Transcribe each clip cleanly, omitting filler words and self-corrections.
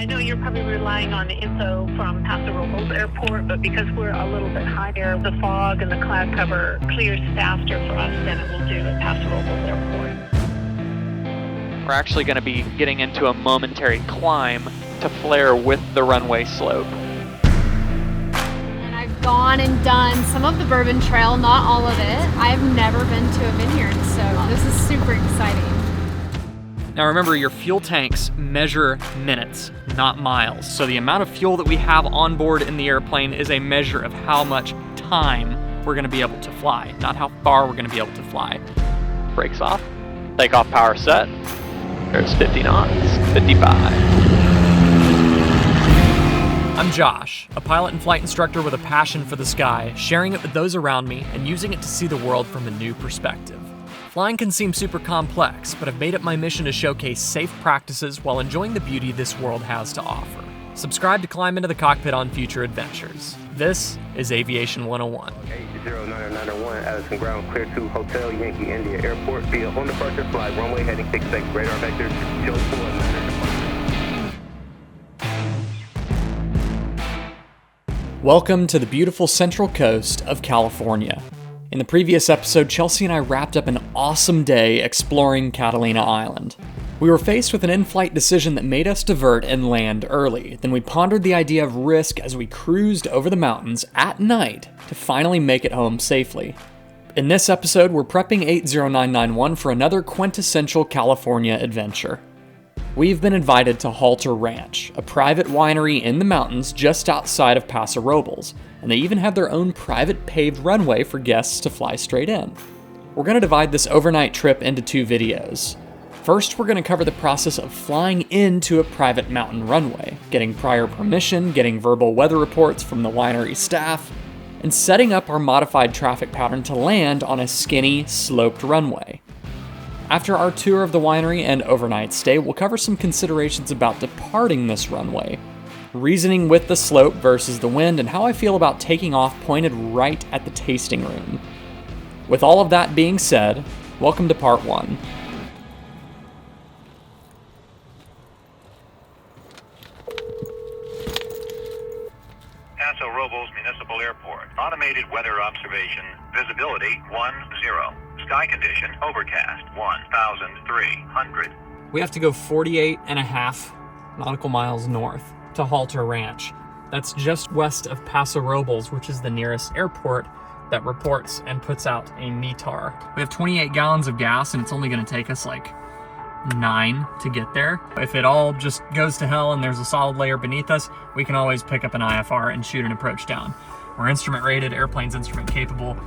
I know you're probably relying on the info from Paso Robles Airport, but because we're a little bit higher, the fog and the cloud cover clears faster for us than it will do at Paso Robles Airport. We're actually going to be getting into a momentary climb to flare with the runway slope. And I've gone and done some of the Bourbon Trail, not all of it. I've never been to a vineyard, so this is super exciting. Now remember, your fuel tanks measure minutes, not miles. So the amount of fuel that we have on board in the airplane is a measure of how much time we're going to be able to fly, not how far we're going to be able to fly. Brakes off. Takeoff power set. There's 50 knots. 55. I'm Josh, a pilot and flight instructor with a passion for the sky, sharing it with those around me and using it to see the world from a new perspective. Flying can seem super complex, but I've made it my mission to showcase safe practices while enjoying the beauty this world has to offer. Subscribe to climb into the cockpit on future adventures. This is Aviation 101. 80991, Addison Ground, clear to Hotel Yankee India Airport via on departure flight runway heading 66, radar vector, show 4. Welcome to the beautiful central coast of California. In the previous episode, Chelsea and I wrapped up an awesome day exploring Catalina Island. We were faced with an in-flight decision that made us divert and land early. Then we pondered the idea of risk as we cruised over the mountains at night to finally make it home safely. In this episode, we're prepping 80991 for another quintessential California adventure. We've been invited to Halter Ranch, a private winery in the mountains just outside of Paso Robles, and they even have their own private paved runway for guests to fly straight in. We're going to divide this overnight trip into two videos. First, we're going to cover the process of flying into a private mountain runway, getting prior permission, getting verbal weather reports from the winery staff, and setting up our modified traffic pattern to land on a skinny, sloped runway. After our tour of the winery and overnight stay, we'll cover some considerations about departing this runway, reasoning with the slope versus the wind, and how I feel about taking off pointed right at the tasting room. With all of that being said, welcome to part one. Paso Robles Municipal Airport. Automated weather observation. Visibility 10. Sky condition overcast 1,300. We have to go 48.5 nautical miles north to Halter Ranch. That's just west of Paso Robles, which is the nearest airport that reports and puts out a METAR. We have 28 gallons of gas, and it's only going to take us like 9 to get there. If it all just goes to hell and there's a solid layer beneath us, we can always pick up an IFR and shoot an approach down. We're instrument rated, airplane's instrument capable,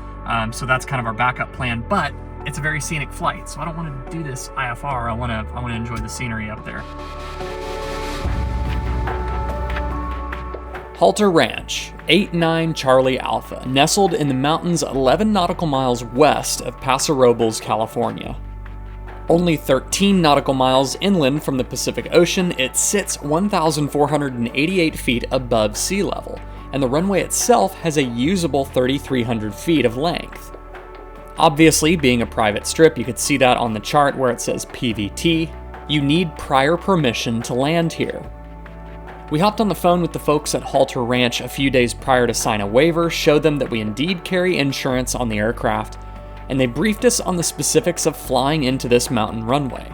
so that's kind of our backup plan, but it's a very scenic flight, so I don't want to do this IFR. I want to enjoy the scenery up there. Halter Ranch, 89 Charlie Alpha, nestled in the mountains 11 nautical miles west of Paso Robles, California. Only 13 nautical miles inland from the Pacific Ocean, it sits 1,488 feet above sea level, and the runway itself has a usable 3,300 feet of length. Obviously, being a private strip, you could see that on the chart where it says PVT. You need prior permission to land here. We hopped on the phone with the folks at Halter Ranch a few days prior to sign a waiver, showed them that we indeed carry insurance on the aircraft, and they briefed us on the specifics of flying into this mountain runway.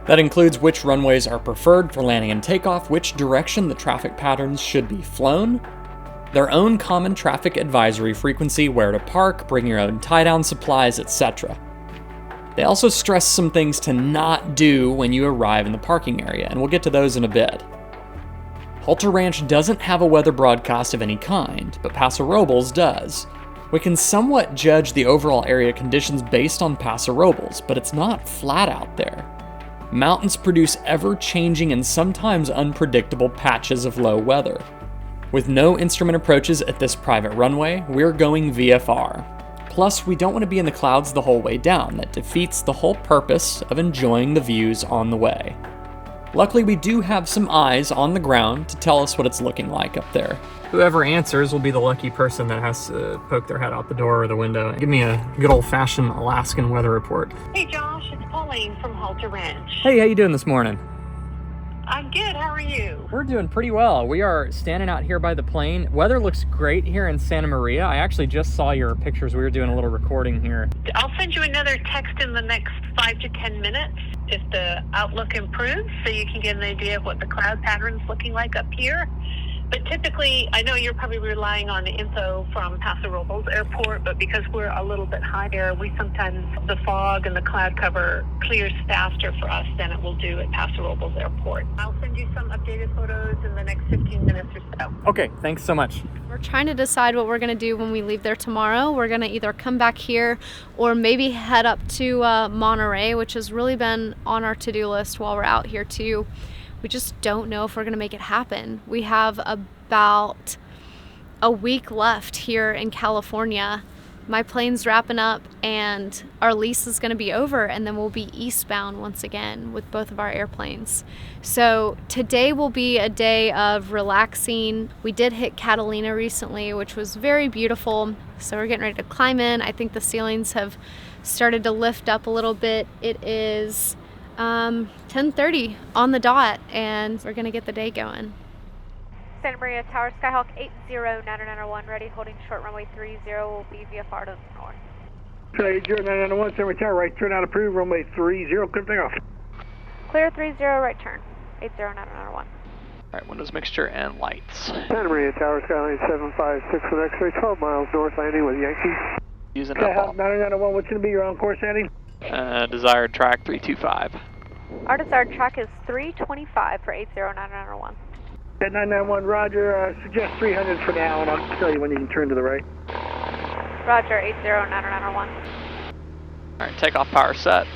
That includes which runways are preferred for landing and takeoff, which direction the traffic patterns should be flown, their own common traffic advisory frequency, where to park, bring your own tie-down supplies, etc. They also stress some things to not do when you arrive in the parking area, and we'll get to those in a bit. Halter Ranch doesn't have a weather broadcast of any kind, but Paso Robles does. We can somewhat judge the overall area conditions based on Paso Robles, but it's not flat out there. Mountains produce ever-changing and sometimes unpredictable patches of low weather. With no instrument approaches at this private runway, we're going VFR. Plus, we don't want to be in the clouds the whole way down. That defeats the whole purpose of enjoying the views on the way. Luckily, we do have some eyes on the ground to tell us what it's looking like up there. Whoever answers will be the lucky person that has to poke their head out the door or the window and give me a good old-fashioned Alaskan weather report. Hey Josh, it's Pauline from Halter Ranch. Hey, how you doing this morning? I'm good. How are you? We're doing pretty well. We are standing out here by the plane. Weather looks great here in Santa Maria. I actually just saw your pictures. We were doing a little recording here. I'll send you another text in the next 5 to 10 minutes if the outlook improves, so you can get an idea of what the cloud pattern's looking like up here. But typically, I know you're probably relying on info from Paso Robles Airport, but because we're a little bit higher, we sometimes, the fog and the cloud cover clears faster for us than it will do at Paso Robles Airport. I'll send you some updated photos in the next 15 minutes or so. Okay, thanks so much. We're trying to decide what we're going to do when we leave there tomorrow. We're going to either come back here or maybe head up to Monterey, which has really been on our to-do list while we're out here too. We just don't know if we're going to make it happen. We have about a week left here in California. My plane's wrapping up and our lease is going to be over, and then we'll be eastbound once again with both of our airplanes. So today will be a day of relaxing. We did hit Catalina recently, which was very beautiful. So we're getting ready to climb in. I think the ceilings have started to lift up a little bit. It is 10:30 on the dot, and we're gonna get the day going. Santa Maria Tower, Skyhawk 80-991, ready, holding short runway 30, will be VFR to the north. 80-991, Santa Maria Tower, right turn out approved, runway 30, clear takeoff. Clear 30, right turn, 80-991. All right, windows mixture and lights. Santa Maria Tower, Skyline 756 with X-ray, 12 miles north, landing with Yankee. Using Skyhawk up 991, what's going to be your on-course landing? desired track 325. Our desired track is 325 for 80-991. 991, roger, suggest 300 for now, and I'll tell you when you can turn to the right. Roger, 80-991. All right, takeoff power set.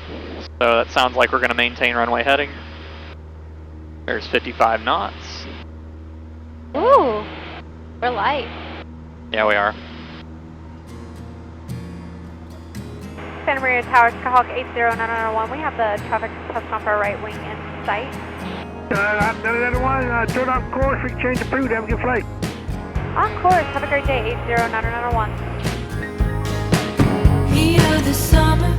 So that sounds like we're going to maintain runway heading. There's 55 knots. Ooh, we're light. Yeah, we are. Santa Maria Tower, Skyhawk 80-991, we have the traffic test on our right wing in sight. 991, turn off course, we can change the approved, have a good flight. On course, have a great day, 80-991. Heat of the summer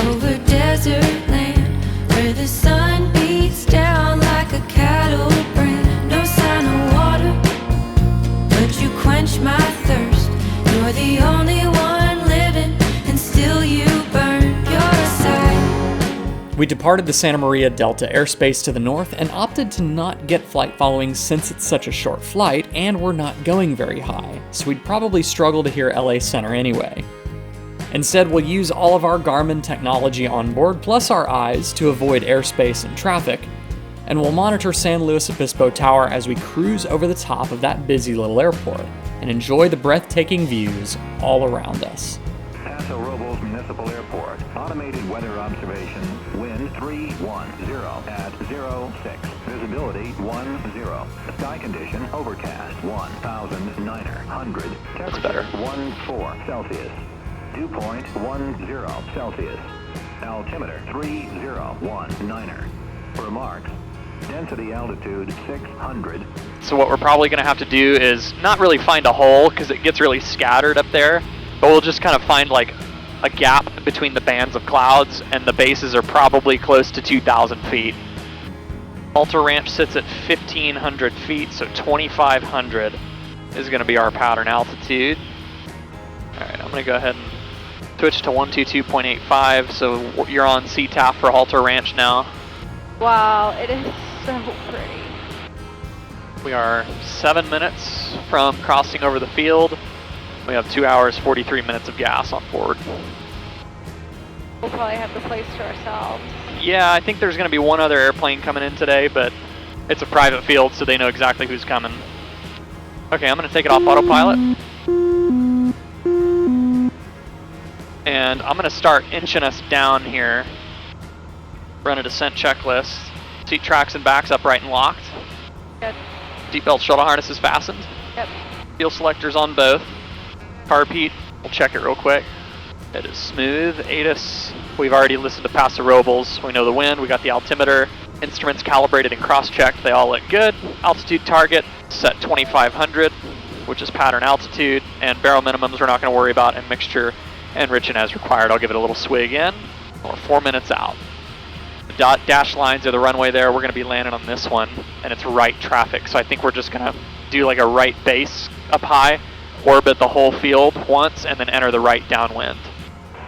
over desert land, where the sun beats down like a cattle brand. No sign of water, but you quench my thirst. You're the only one living, and still you burn your side. We departed the Santa Maria Delta airspace to the north and opted to not get flight following since it's such a short flight and we're not going very high, so we'd probably struggle to hear LA Center anyway. Instead, we'll use all of our Garmin technology on board plus our eyes to avoid airspace and traffic, and we'll monitor San Luis Obispo Tower as we cruise over the top of that busy little airport and enjoy the breathtaking views all around us. Paso Robles Municipal Airport. Automated weather observation. Wind 310 at 06. Visibility 10. Sky condition overcast 1,900. Temperature 14 Celsius. Dew point 10 Celsius. Altimeter 3019. Remarks. Density altitude 600. So what we're probably going to have to do is not really find a hole because it gets really scattered up there, but we'll just kind of find like a gap between the bands of clouds, and the bases are probably close to 2,000 feet. Alta Ranch sits at 1,500 feet, so 2,500 is going to be our pattern altitude. All right, I'm going to go ahead and switch to 122.85, so you're on CTAF for Alta Ranch now. Wow, it is so pretty. We are 7 minutes from crossing over the field. We have 2 hours, 43 minutes of gas on board. We'll probably have the place to ourselves. Yeah, I think there's going to be one other airplane coming in today, but it's a private field, so they know exactly who's coming. Okay, I'm going to take it off autopilot. And I'm going to start inching us down here. Run a descent checklist. Seat tracks and backs upright and locked. Good. Seatbelt shuttle harness is fastened. Yep. Fuel selectors on both. Carb heat, we'll check it real quick. It is smooth. ATIS, we've already listened to Paso Robles. We know the wind, we got the altimeter. Instruments calibrated and cross-checked, they all look good. Altitude target set 2,500, which is pattern altitude. And barrel minimums we're not going to worry about, and mixture enriching as required. I'll give it a little swig in. We're 4 minutes out. The dashed lines are the runway there. We're going to be landing on this one, and it's right traffic. So I think we're just going to do like a right base up high, orbit the whole field once, and then enter the right downwind.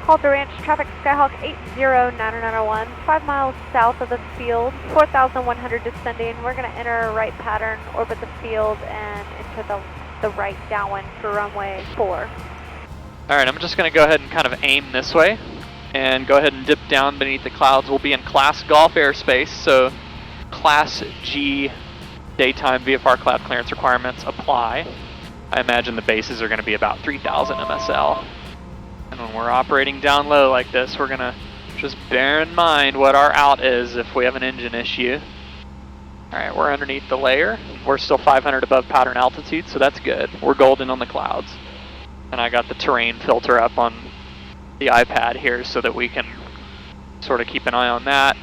Halter Ranch, traffic Skyhawk 809901, 5 miles south of the field, 4,100 descending. We're going to enter right pattern, orbit the field, and enter the right downwind for runway 4. Alright, I'm just going to go ahead and kind of aim this way, and go ahead and dip down beneath the clouds. We'll be in Class Golf airspace, so Class G daytime VFR cloud clearance requirements apply. I imagine the bases are going to be about 3,000 MSL. And when we're operating down low like this, we're going to just bear in mind what our out is if we have an engine issue. Alright, we're underneath the layer. We're still 500 above pattern altitude, so that's good. We're golden on the clouds. And I got the terrain filter up on the iPad here so that we can sort of keep an eye on that.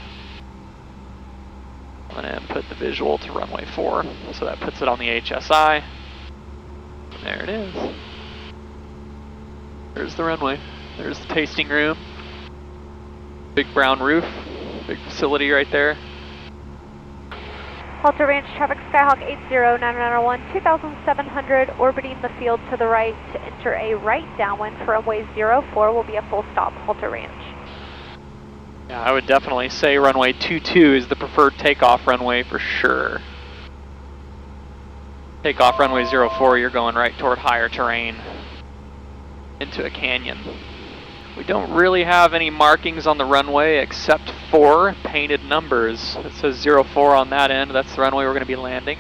I'm going to input the visual to runway 4, so that puts it on the HSI. There it is. There's the runway. There's the tasting room. Big brown roof. Big facility right there. Halter Ranch, traffic Skyhawk 809901, 2,700, orbiting the field to the right to enter a right downwind for runway 04 will be a full stop, Halter Ranch. Yeah, I would definitely say runway 22 is the preferred takeoff runway for sure. Takeoff runway 04, you're going right toward higher terrain into a canyon. We don't really have any markings on the runway except for painted numbers. It says 04 on that end. That's the runway we're going to be landing.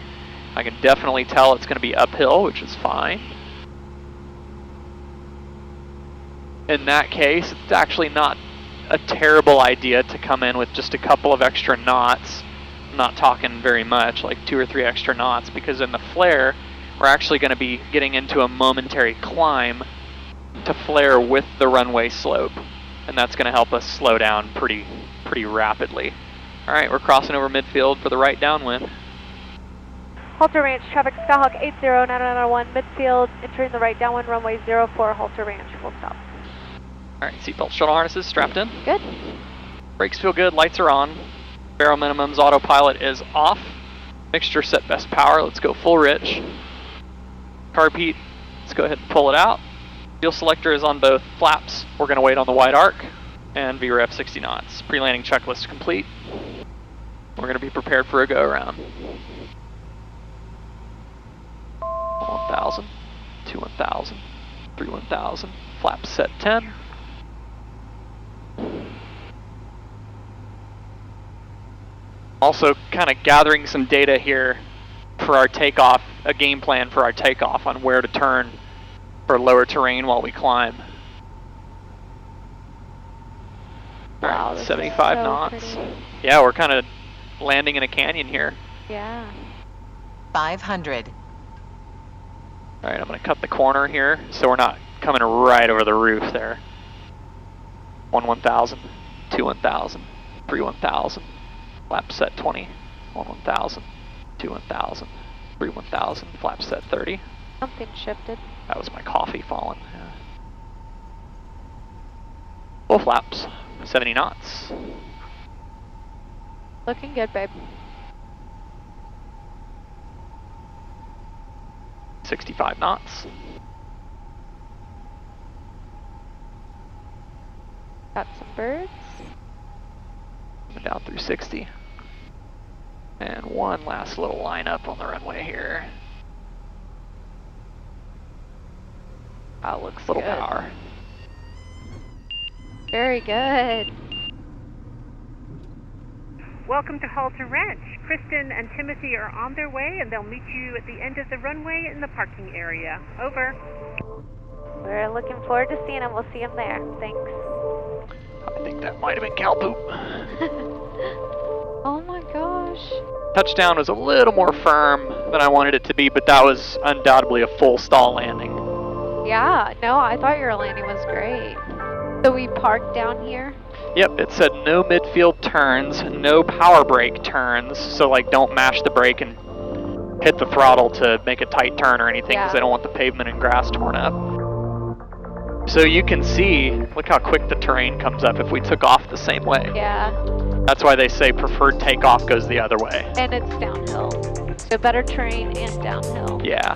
I can definitely tell it's going to be uphill, which is fine. In that case, it's actually not a terrible idea to come in with just a couple of extra knots. I'm not talking very much, like 2 or 3 extra knots, because in the flare, we're actually going to be getting into a momentary climb to flare with the runway slope, and that's going to help us slow down pretty rapidly. Alright, we're crossing over midfield for the right downwind. Halter Ranch, traffic Skyhawk 809901, midfield, entering the right downwind, runway 04, Halter Ranch, full stop. Alright, seatbelt shuttle harnesses strapped in. Good. Brakes feel good, lights are on. Barrel minimums, autopilot is off. Mixture set best power, let's go full rich. Carb heat, let's go ahead and pull it out. Fuel selector is on both flaps. We're going to wait on the wide arc and VREF 60 knots. Pre-landing checklist complete. We're going to be prepared for a go-around. 1,000, 2 1,000, 3 1,000. Flaps set 10. Also kind of gathering some data here for our takeoff, a game plan for our takeoff on where to turn for lower terrain while we climb. Wow, Alright, 75 knots. Pretty. Yeah, we're kind of landing in a canyon here. Yeah. 500. Alright, I'm going to cut the corner here so we're not coming right over the roof there. 1 1,000, 2 1,000, 3 1,000. Flap set 20. 1 1,000, 2 1,000, 3 1,000. Flap set 30. Something shifted. That was my coffee falling. Yeah. Full flaps, 70 knots. Looking good, babe. 65 knots. Got some birds. Coming down through 60. And one last little lineup on the runway here. Looks little Good. power. Very good. Welcome to Halter Ranch. Kristen and Timothy are on their way, and they'll meet you at the end of the runway in the parking area. Over. We're looking forward to seeing him. We'll see him there. Thanks. I think that might have been cow poop. Oh my gosh. Touchdown was a little more firm than I wanted it to be, but that was undoubtedly a full stall landing. Yeah, no, I thought your landing was great. So we parked down here? Yep, it said no midfield turns, no power brake turns, so like don't mash the brake and hit the throttle to make a tight turn or anything because they don't want the pavement and grass torn up. So you can see, look how quick the terrain comes up if we took off the same way. Yeah. That's why they say preferred takeoff goes the other way. And it's downhill. So better terrain and downhill. Yeah.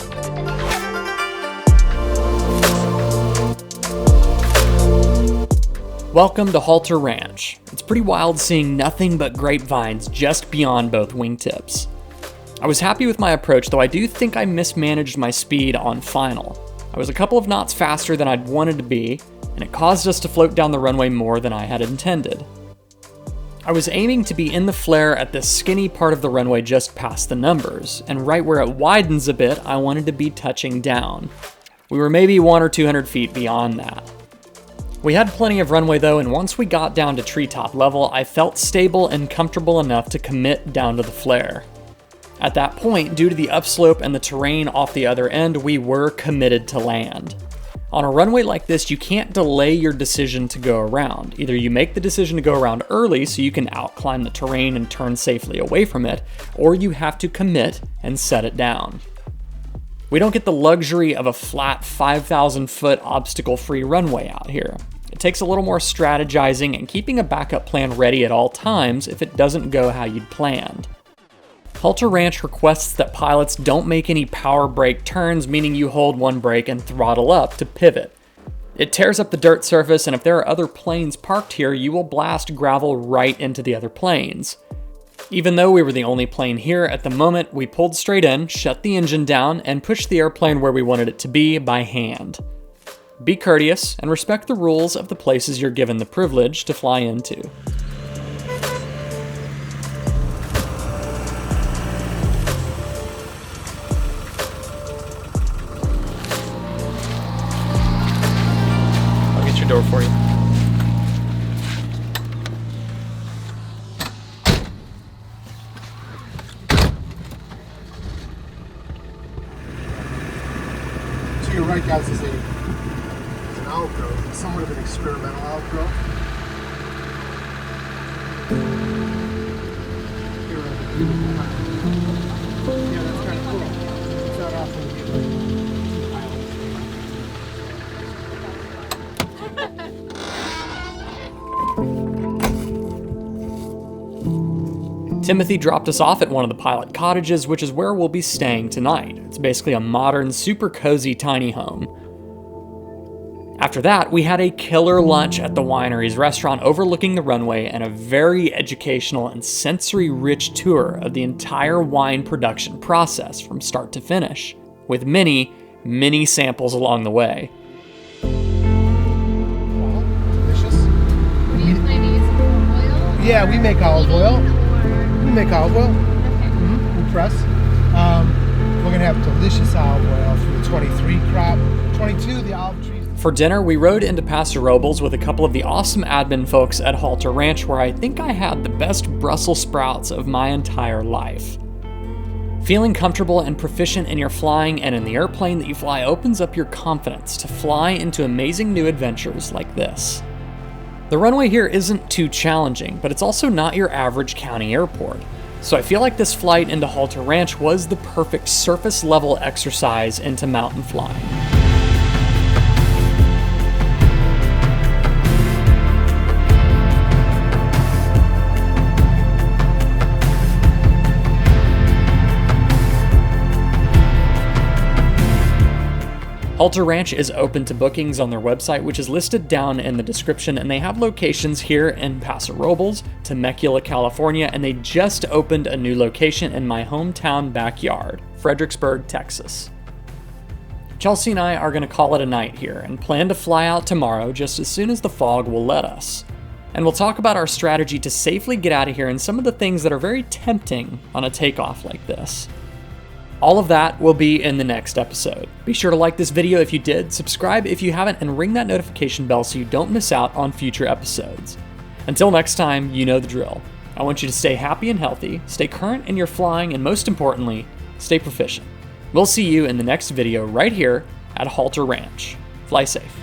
Welcome to Halter Ranch. It's pretty wild seeing nothing but grapevines just beyond both wingtips. I was happy with my approach, though I do think I mismanaged my speed on final. I was a couple of knots faster than I'd wanted to be, and it caused us to float down the runway more than I had intended. I was aiming to be in the flare at this skinny part of the runway just past the numbers, and right where it widens a bit, I wanted to be touching down. We were maybe 100 or 200 feet beyond that. We had plenty of runway though, and once we got down to treetop level, I felt stable and comfortable enough to commit down to the flare. At that point, due to the upslope and the terrain off the other end, we were committed to land. On a runway like this, you can't delay your decision to go around. Either you make the decision to go around early so you can outclimb the terrain and turn safely away from it, or you have to commit and set it down. We don't get the luxury of a flat 5,000 foot obstacle-free runway out here. It takes a little more strategizing and keeping a backup plan ready at all times if it doesn't go how you'd planned. Halter Ranch requests that pilots don't make any power brake turns, meaning you hold one brake and throttle up to pivot. It tears up the dirt surface, and if there are other planes parked here, you will blast gravel right into the other planes. Even though we were the only plane here at the moment, we pulled straight in, shut the engine down, and pushed the airplane where we wanted it to be by hand. Be courteous and respect the rules of the places you're given the privilege to fly into. Door for you. To your right, guys, is an outgrowth, somewhat of an experimental outgrowth. Yeah, that's kind of cool. It's not often Timothy dropped us off at one of the pilot cottages, which is where we'll be staying tonight. It's basically a modern, super cozy tiny home. After that, we had a killer lunch at the Winery's restaurant overlooking the runway and a very educational and sensory-rich tour of the entire wine production process from start to finish, with many, many samples along the way. Yeah, we make olive oil. We make olive oil. We press. We're going to have delicious olive oil from the 23 crop. 22, the olive trees. For dinner, we rode into Paso Robles with a couple of the awesome admin folks at Halter Ranch, where I think I had the best Brussels sprouts of my entire life. Feeling comfortable and proficient in your flying and in the airplane that you fly opens up your confidence to fly into amazing new adventures like this. The runway here isn't too challenging, but it's also not your average county airport. So I feel like this flight into Halter Ranch was the perfect surface level exercise into mountain flying. Halter Ranch is open to bookings on their website, which is listed down in the description, and they have locations here in Paso Robles, Temecula, California, and they just opened a new location in my hometown backyard, Fredericksburg, Texas. Chelsea and I are going to call it a night here and plan to fly out tomorrow just as soon as the fog will let us. And we'll talk about our strategy to safely get out of here and some of the things that are very tempting on a takeoff like this. All of that will be in the next episode. Be sure to like this video if you did, subscribe if you haven't, and ring that notification bell so you don't miss out on future episodes. Until next time, you know the drill. I want you to stay happy and healthy, stay current in your flying, and most importantly, stay proficient. We'll see you in the next video right here at Halter Ranch. Fly safe.